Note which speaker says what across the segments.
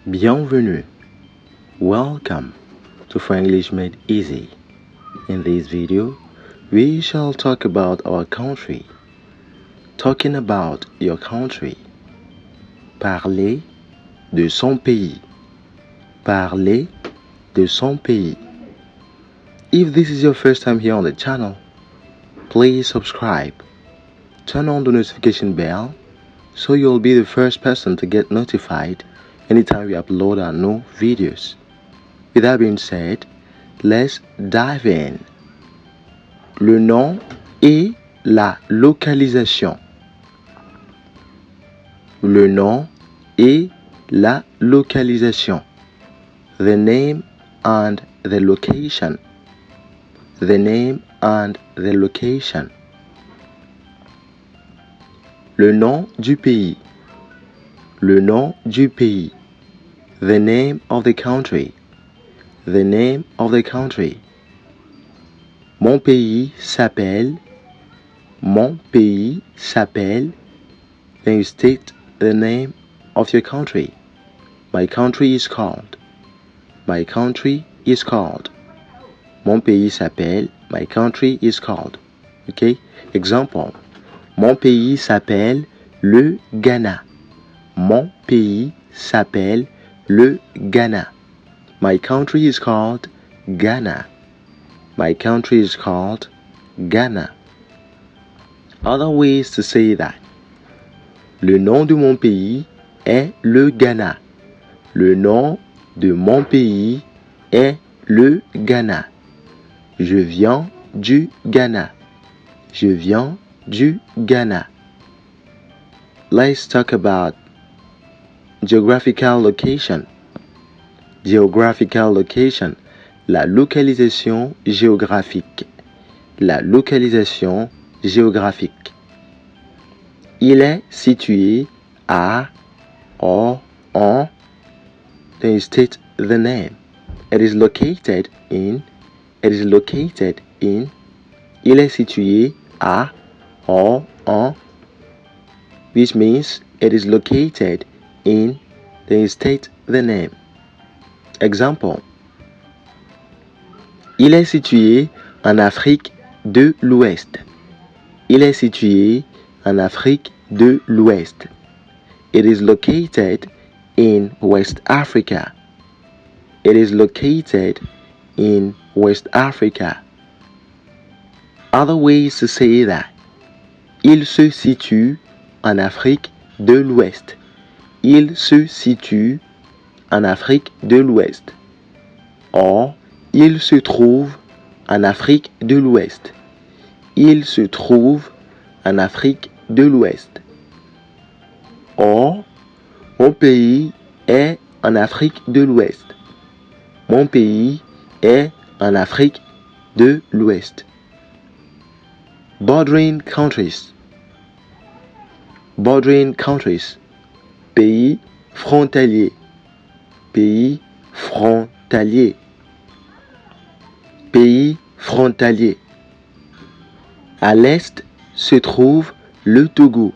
Speaker 1: Bienvenue. Welcome to Franglish Made Easy. In this video, we shall talk about our country. Talking about your country. Parler de son pays. Parler de son pays. If this is your first time here on the channel, please subscribe. Turn on the notification bell so you'll be the first person to get notified anytime we upload our new videos. With that being said, let's dive in. Le nom et la localisation. Le nom et la localisation. The name and the location. The name and the location. Le nom du pays. Le nom du pays. The name of the country. The name of the country. Mon pays s'appelle. Mon pays s'appelle. Then you state the name of your country. My country is called. My country is called. Mon pays s'appelle. My country is called. Okay? Example. Mon pays s'appelle le Ghana. Mon pays s'appelle le Ghana. My country is called Ghana. My country is called Ghana. Other ways to say that. Le nom de mon pays est le Ghana. Le nom de mon pays est le Ghana. Je viens du Ghana. Je viens du Ghana. Let's talk about geographical location. Geographical location. La localisation géographique. La localisation géographique. Il est situé à, en. Then you state the name. It is located in. It is located in. Il est situé à, en. Which means it is located in. Then you state the name. Example. Il est situé en Afrique de l'Ouest. Il est situé en Afrique de l'Ouest. It is located in West Africa. It is located in West Africa. Other ways to say that. Il se situe en Afrique de l'Ouest. Il se situe en Afrique de l'Ouest. Or, il se trouve en Afrique de l'Ouest. Il se trouve en Afrique de l'Ouest. Or, mon pays est en Afrique de l'Ouest. Mon pays est en Afrique de l'Ouest. Bordering countries. Bordering countries. Pays frontalier. Pays frontalier. Pays frontalier. À l'est se trouve le Togo.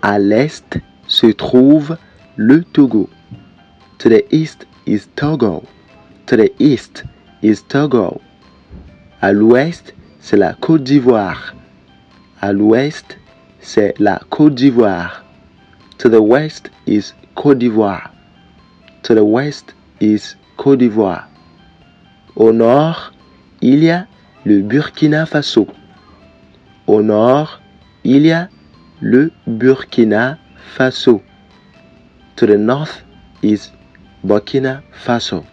Speaker 1: À l'est se trouve le Togo. To the east is Togo. To the east is Togo. À l'ouest, c'est la Côte d'Ivoire. À l'ouest, c'est la Côte d'Ivoire. To the west is Côte d'Ivoire. To the west is Côte d'Ivoire. Au nord, il y a le Burkina Faso. Au nord, il y a le Burkina Faso. To the north is Burkina Faso.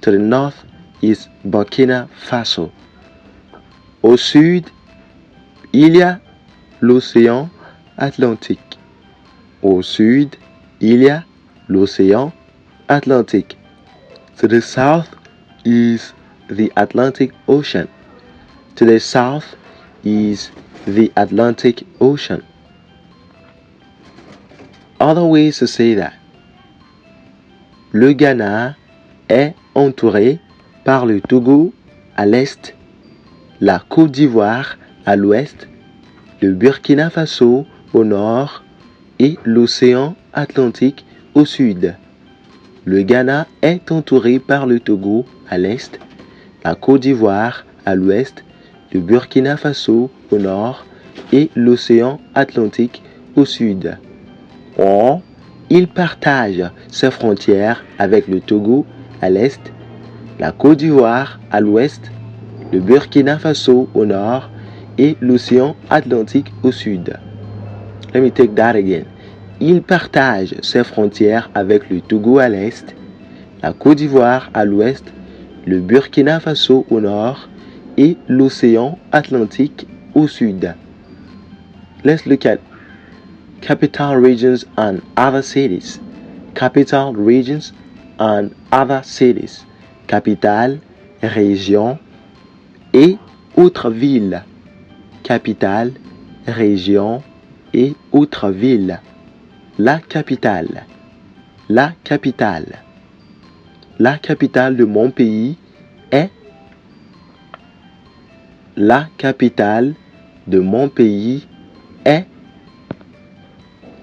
Speaker 1: To the north is Burkina Faso. Au sud, il y a l'océan Atlantique. Au sud, il y a l'océan Atlantique. To the south is the Atlantic Ocean. To the south is the Atlantic Ocean. Other ways to say that. Le Ghana est entouré par le Togo à l'est, la Côte d'Ivoire à l'ouest, le Burkina Faso au nord et l'océan Atlantique au sud. Le Ghana est entouré par le Togo à l'est, la Côte d'Ivoire à l'ouest, le Burkina Faso au nord et l'océan Atlantique au sud. Or, il partage ses frontières avec le Togo à l'est, la Côte d'Ivoire à l'ouest, le Burkina Faso au nord et l'océan Atlantique au sud. Let me take that again. Il partage ses frontières avec le Togo à l'est, la Côte d'Ivoire à l'ouest, le Burkina Faso au nord et l'océan Atlantique au sud. Let's look at capital regions and other cities. Capital regions and other cities. Capitale, région et autres villes. Capitale, région et autres villes. La capitale. La capitale. La capitale de mon pays est. La capitale de mon pays est.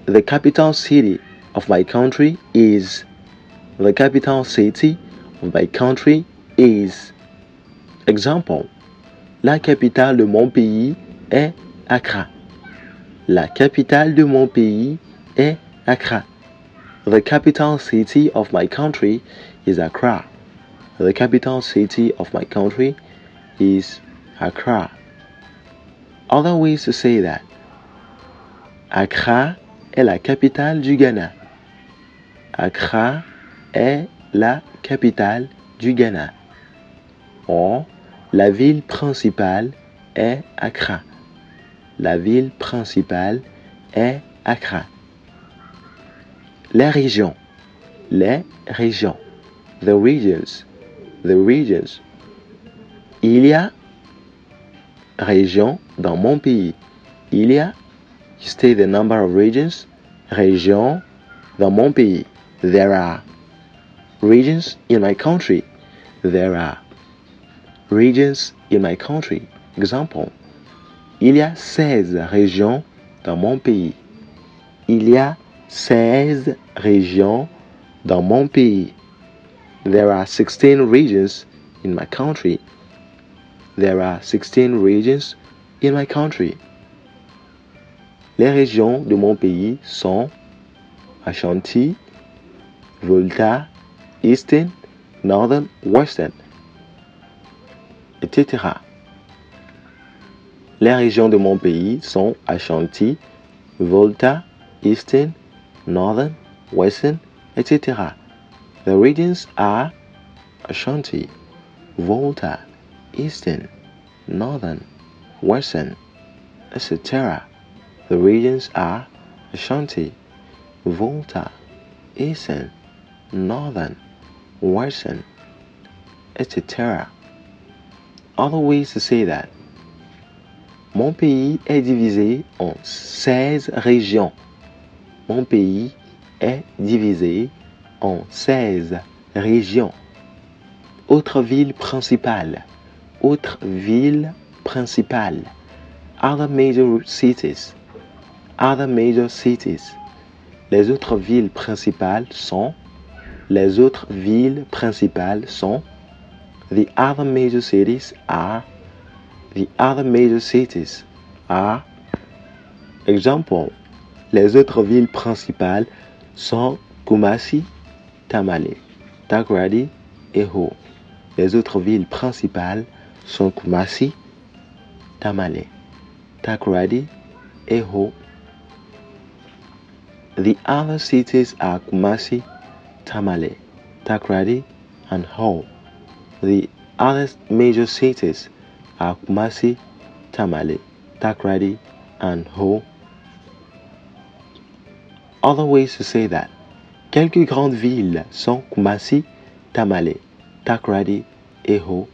Speaker 1: The capital city of my country is. The capital city of my country is. Example. La capitale de mon pays est Accra. La capitale de mon pays est Accra. The capital city of my country is Accra. The capital city of my country is Accra. Other ways to say that. Accra est la capitale du Ghana. Accra est la capitale du Ghana. Or, la ville principale est Accra. La ville principale est Accra. Les régions. Les régions. The regions. The regions. Il y a régions dans mon pays. Il y a, you state the number of regions. Régions dans mon pays. There are regions in my country. There are regions in my country. Example. Il y a 16 régions dans mon pays. Il y a 16 régions dans mon pays. There are 16 regions in my country. There are 16 regions in my country. Les régions de mon pays sont Ashanti, Volta, Eastern, Northern, Western, etc. Les régions de mon pays sont Ashanti, Volta, Eastern, Northern, Western, etc. The regions are Ashanti, Volta, Eastern, Northern, Western, etc. The regions are Ashanti, Volta, Eastern, Northern, Western, etc. Other ways to say that. Mon pays est divisé en 16 régions. Mon pays est divisé en 16 régions. Autre ville principale. Autre ville principale. Other major cities. Other major cities. Les autres villes principales sont. Les autres villes principales sont. The other major cities are. The other major cities are. Example. Les autres villes principales sont Kumasi, Tamale, Takoradi et Ho. Les autres villes principales sont Kumasi, Tamale, Takoradi et Ho. The other cities are Kumasi, Tamale, Takoradi, and Ho. The other major cities are Kumasi, Tamale, Takoradi, and Ho. Other ways to say that. Quelques grandes villes sont Kumasi, Tamale, Takoradi et Ho.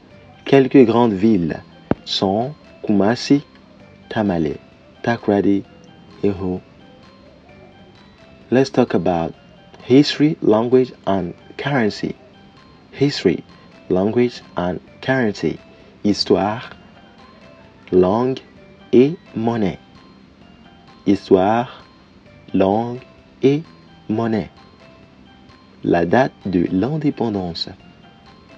Speaker 1: Quelques grandes villes sont Kumasi, Tamale, Takoradi et Ho. Let's talk about history, language, and currency. History, language, and currency. Histoire, langue et monnaie. Histoire, langue et monnaie. La date de l'indépendance.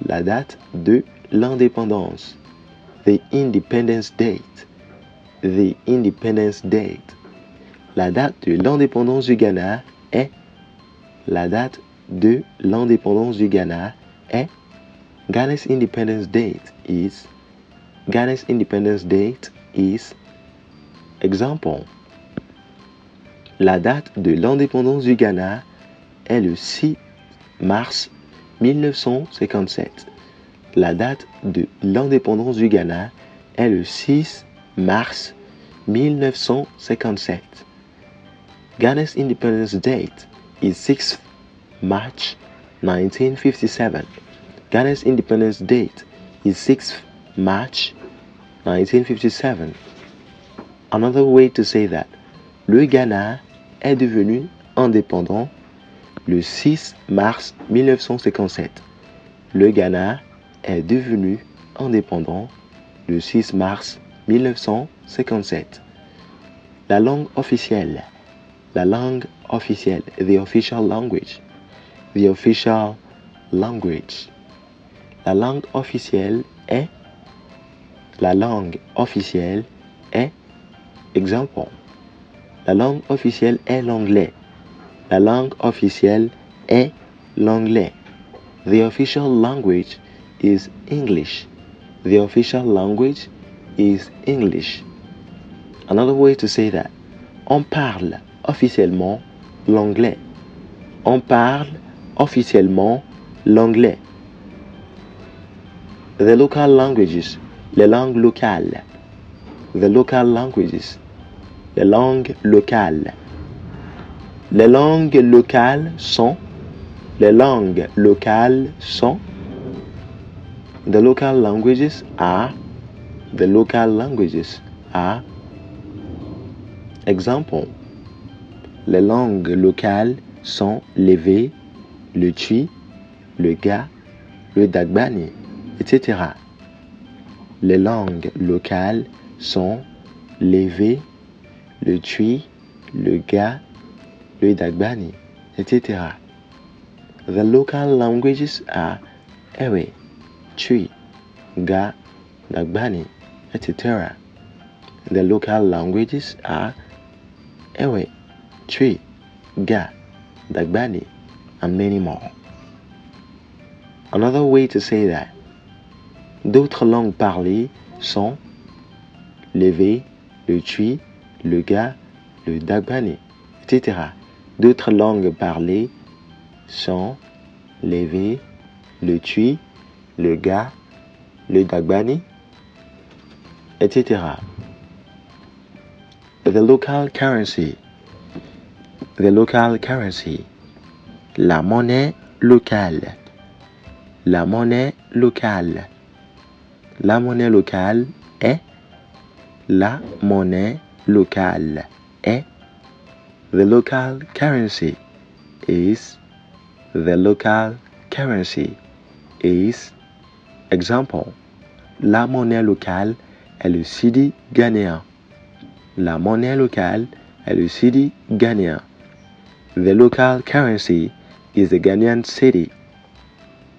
Speaker 1: La date de l'indépendance. The independence date. The independence date. La date de l'indépendance du Ghana est. La date de l'indépendance du Ghana est. Ghana's independence date is. Ghana's independence date is. Exemple. La date de l'indépendance du Ghana est le 6 mars 1957. La date de l'indépendance du Ghana est le 6 mars 1957. Ghana's independence date is 6th March 1957. Ghana's independence date is 6th March 1957. Another way to say that, le Ghana est devenu indépendant le 6 mars 1957. Le Ghana est devenu indépendant le 6 mars 1957. La langue officielle. La langue officielle. The official language. The official language. La langue officielle est. La langue officielle est. Exemple. La langue officielle est l'anglais. La langue officielle est l'anglais. The official language is English. The official language is English. Another way to say that, on parle officiellement l'anglais. On parle officiellement l'anglais. The local languages, les langues locales. The local languages, les langues locales. Les langues locales sont. Les langues locales sont. The local languages are. The local languages are. Exemple. Les langues locales sont l'évé, le twi, le ga, le dagbani, etc. Les langues locales sont l'évé, le twi, le ga, le dagbani, etc. The local languages are Ewe, Twi, Ga, Dagbani, etc. The local languages are Ewe, Twi, Ga, Dagbani, and many more. Another way to say that, d'autres langues parlées sont l'Ewe, le Twi, le Ga, le Dagbani, etc. D'autres langues parlées sont l'Ewe, le Twi, le Ga, le Dagbani, etc. The local currency. The local currency. La monnaie locale. La monnaie locale. La monnaie locale est. La monnaie locale est. The local currency is. The local currency is. Example. La monnaie locale est le cedi ghanéen. La monnaie locale est le cedi ghanéen. The local currency is the Ghanaian cedi.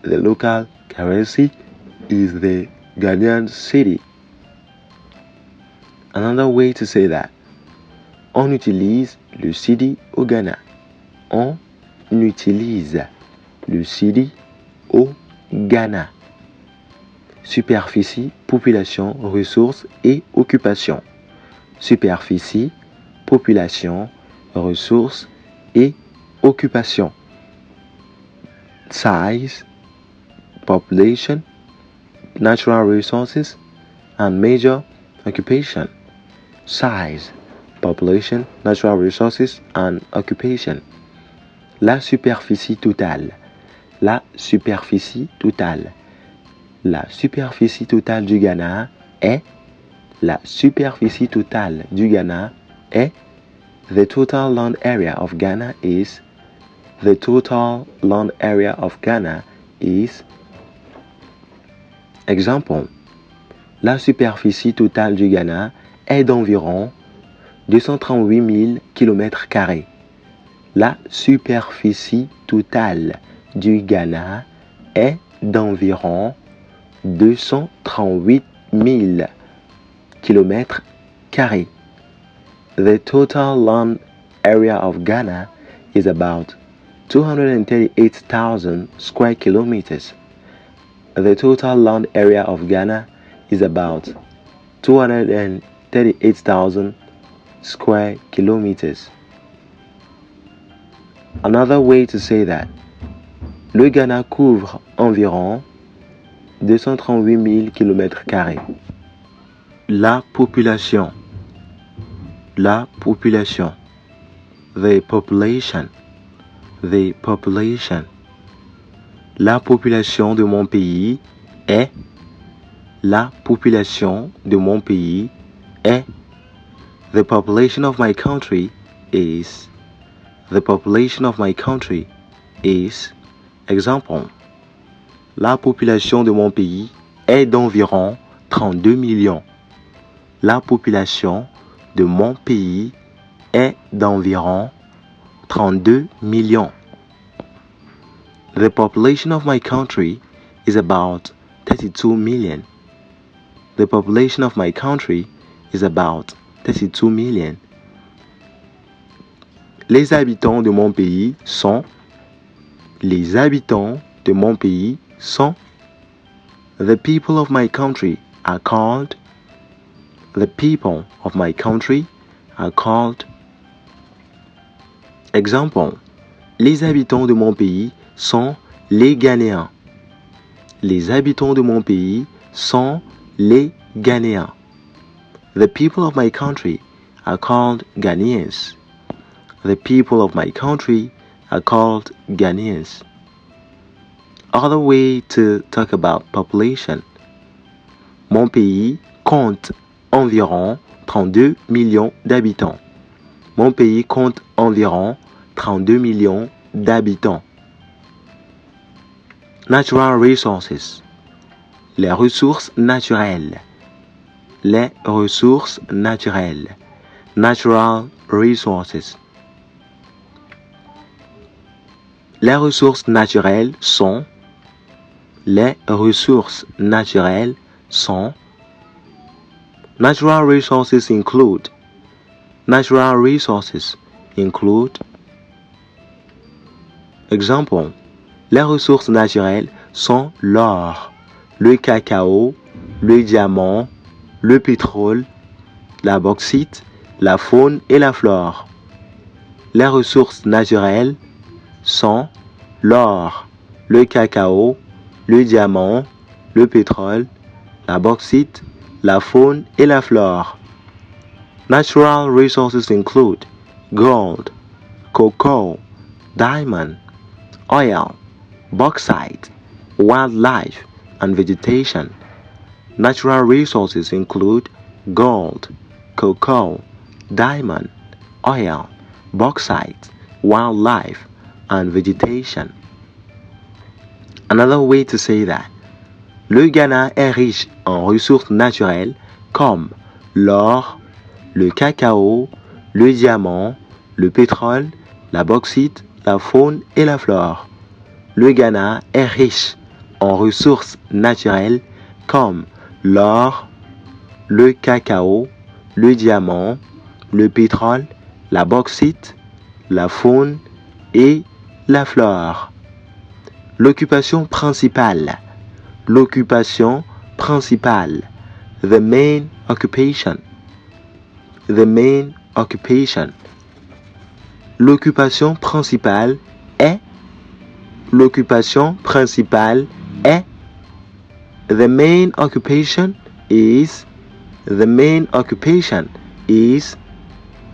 Speaker 1: The local currency is the Ghanaian cedi. Another way to say that. On utilise le cedi au Ghana. On utilise le cedi au Ghana. Superficie, population, ressources et occupation. Superficie, population, ressources et occupation. Size, population, natural resources, and major occupation. Size, population, natural resources, and occupation. La superficie totale. La superficie totale. La superficie totale du Ghana est. La superficie totale du Ghana est. The total land area of Ghana is. The total land area of Ghana is. Exemple. La superficie totale du Ghana est d'environ 238 000 km². La superficie totale du Ghana est d'environ 238 000 km². The total land area of Ghana is about 238,000 square kilometers. The total land area of Ghana is about 238,000 square kilometers. Another way to say that, le Ghana couvre environ 238 000 km². La population. La population. The population. The population. La population de mon pays est. La population de mon pays est. The population of my country is. The population of my country is. Exemple. La population de mon pays est d'environ 32 millions. La population de mon pays est d'environ 32 millions. The population of my country is about 32 million. The population of my country is about 32 million. Les habitants de mon pays sont. Les habitants de mon pays sont. The people of my country are called. The people of my country are called. Exemple. Les habitants de mon pays sont les Ghanéens. Les habitants de mon pays sont les Ghanéens. The people of my country are called Ghanaians. The people of my country are called Ghanaians. Other way to talk about population. Mon pays compte environ 32 millions d'habitants. Mon pays compte environ 32 millions d'habitants. Natural resources. Les ressources naturelles. Les ressources naturelles. Natural resources. Les ressources naturelles sont. Les ressources naturelles sont. Natural resources include. Natural resources include. Exemple. Les ressources naturelles sont l'or, le cacao, le diamant, le pétrole, la bauxite, la faune et la flore. Les ressources naturelles sont l'or, le cacao, le diamant, le pétrole, la bauxite, la faune et la flore. Natural resources include gold, cocoa, diamond, oil, bauxite, wildlife, and vegetation. Natural resources include gold, cocoa, diamond, oil, bauxite, wildlife, and vegetation. Another way to say that, le Ghana est riche en ressources naturelles comme l'or, le cacao, le diamant, le pétrole, la bauxite, la faune et la flore. Le Ghana est riche en ressources naturelles comme l'or, le cacao, le diamant, le pétrole, la bauxite, la faune et la flore. L'occupation principale. L'occupation principale. The main occupation. The main occupation. L'occupation principale est. L'occupation principale est. The main occupation is. The main occupation is.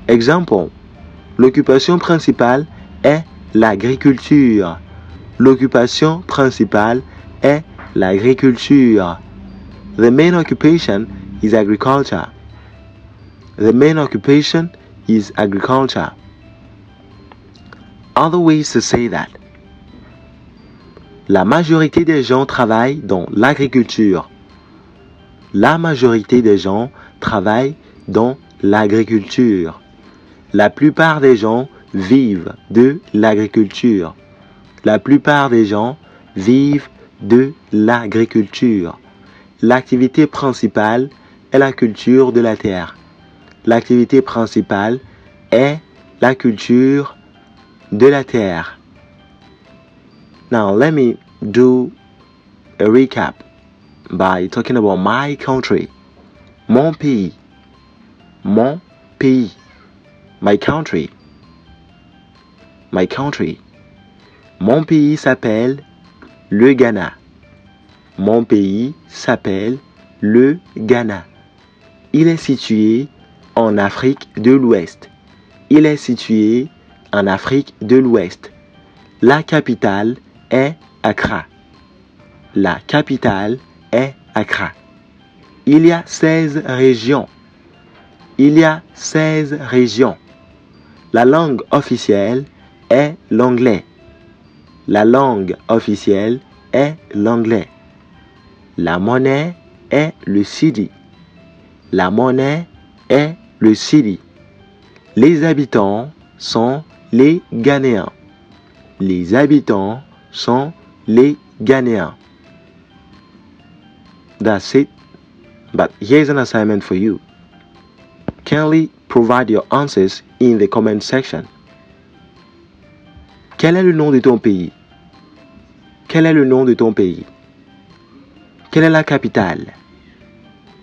Speaker 1: Exemple. L'occupation principale est l'agriculture. L'occupation principale est l'agriculture. The main occupation is agriculture. The main occupation is agriculture. Other ways to say that. La majorité des gens travaillent dans l'agriculture. La majorité des gens travaillent dans l'agriculture. La plupart des gens vivent de l'agriculture. La plupart des gens vivent de l'agriculture. L'activité principale est la culture de la terre. L'activité principale est la culture de la terre. Now, let me do a recap by talking about my country. Mon pays. Mon pays. My country. My country. Mon pays s'appelle le Ghana. Mon pays s'appelle le Ghana. Il est situé en Afrique de l'Ouest. Il est situé en Afrique de l'Ouest. La capitale est Accra. La capitale est Accra. Il y a 16 régions. Il y a 16 régions. La langue officielle est l'anglais. La langue officielle est l'anglais. La monnaie est le cedi. La monnaie est le cedi. Les habitants sont les Ghanéens. Les habitants sont les Ghanéens. That's it. But here's an assignment for you. Kindly provide your answers in the comment section. Quel est le nom de ton pays? Quel est le nom de ton pays? Quelle est la capitale?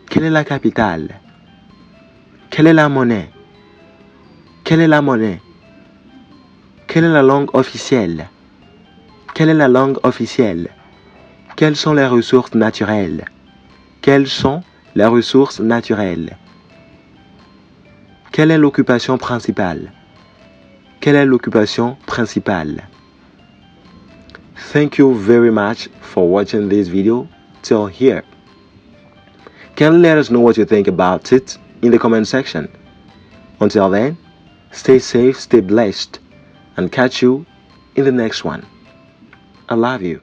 Speaker 1: Quelle est la capitale? Quelle est la monnaie? Quelle est la monnaie? Quelle est la langue officielle? Quelle est la langue officielle? Quelles sont les ressources naturelles? Quelles sont les ressources naturelles? Quelle est l'occupation principale? Quelle est l'occupation principale? Thank you very much for watching this video till here. Can you let us know what you think about it in the comment section? Until then, stay safe, stay blessed, and catch you in the next one. I love you.